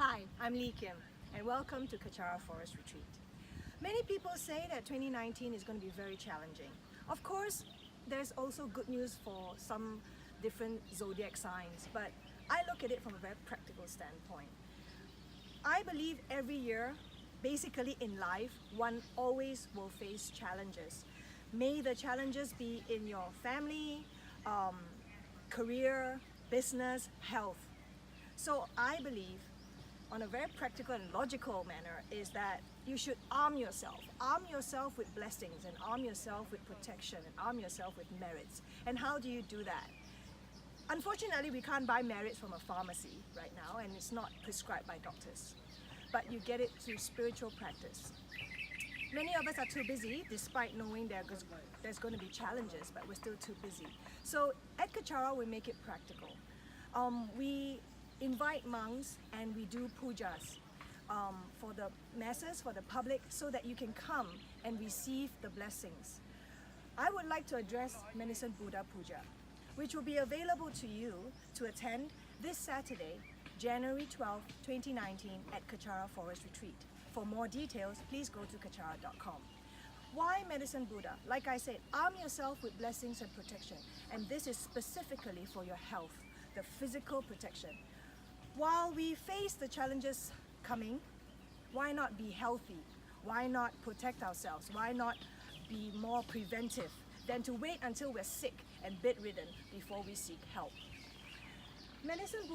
Hi, I'm Kim Phng, and welcome to Kechara Forest Retreat. Many people say that 2019 is going to be very challenging. Of course, there's also good news for some different zodiac signs, but I look at it from a very practical standpoint. I believe every year, basically in life, one always will face challenges. May the challenges be in your family, career, business, health. So I believe, on a very practical and logical manner, is that you should arm yourself. Arm yourself with blessings, and arm yourself with protection, and arm yourself with merits. And how do you do that? Unfortunately, we can't buy merits from a pharmacy right now, and it's not prescribed by doctors. But you get it through spiritual practice. Many of us are too busy, despite knowing there's going to be challenges, but we're still too busy. So at Kechara, we make it practical. We invite monks and we do pujas for the masses, for the public, so that you can come and receive the blessings. I would like to address Medicine Buddha Puja, which will be available to you to attend this Saturday, January 12, 2019 at Kechara Forest Retreat. For more details, please go to kechara.com. Why Medicine Buddha? Like I said, arm yourself with blessings and protection, and this is specifically for your health, the physical protection. While we face the challenges coming, why not be healthy? Why not protect ourselves? Why not be more preventive than to wait until we're sick and bedridden before we seek help? Medicine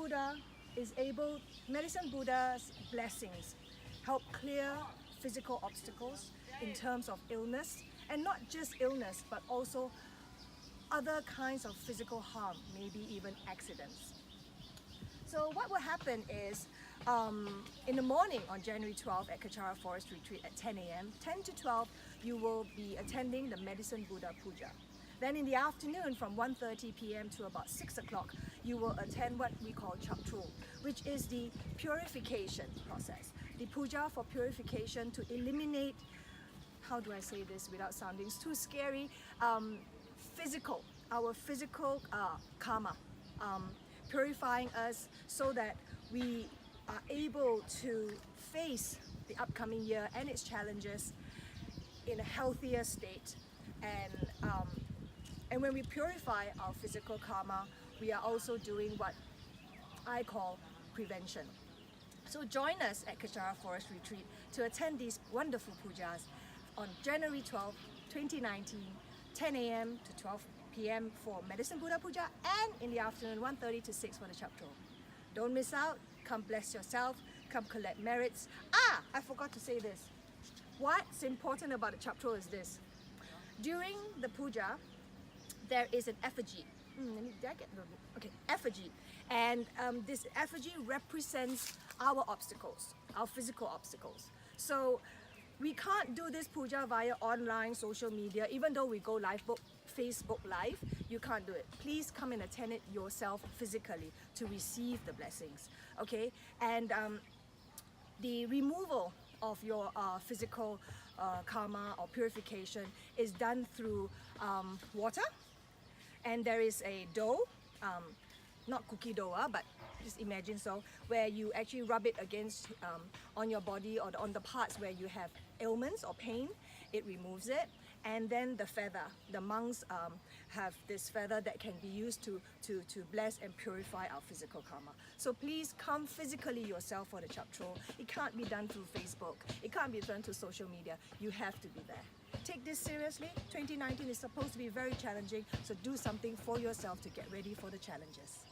Buddha's blessings help clear physical obstacles in terms of illness, and not just illness, but also other kinds of physical harm, maybe even accidents. So what will happen is, in the morning on January 12 at Kechara Forest Retreat at 10 a.m., 10 to 12, you will be attending the Medicine Buddha Puja. Then in the afternoon from 1:30 p.m. to about 6 o'clock, you will attend what we call Chabtrul, which is the purification process. The puja for purification to eliminate, how do I say this without sounding too scary, our physical karma. Purifying us so that we are able to face the upcoming year and its challenges in a healthier state. And when we purify our physical karma, we are also doing what I call prevention. So join us at Kechara Forest Retreat to attend these wonderful pujas on January 12, 2019, 10 a.m. to 12 p.m. for Medicine Buddha Puja, and in the afternoon 1:30 to 6 for the Chabtrul. Don't miss out. Come bless yourself. Come collect merits. I forgot to say this. What's important about the Chabtrul is this. During the puja, there is an effigy. Effigy. And this effigy represents our obstacles, our physical obstacles. So we can't do this puja via online, social media, even though we go live, Facebook Live, you can't do it. Please come and attend it yourself physically to receive the blessings, okay? And the removal of your physical karma or purification is done through water, and there is a dough, not cookie dough, but just imagine so, where you actually rub it against on your body or on the parts where you have ailments or pain. It removes it. And then the feather, the monks have this feather that can be used to bless and purify our physical karma. So please come physically yourself for the Chabtrul. It can't be done through Facebook. It can't be done through social media. You have to be there. Take this seriously. 2019 is supposed to be very challenging, so do something for yourself to get ready for the challenges.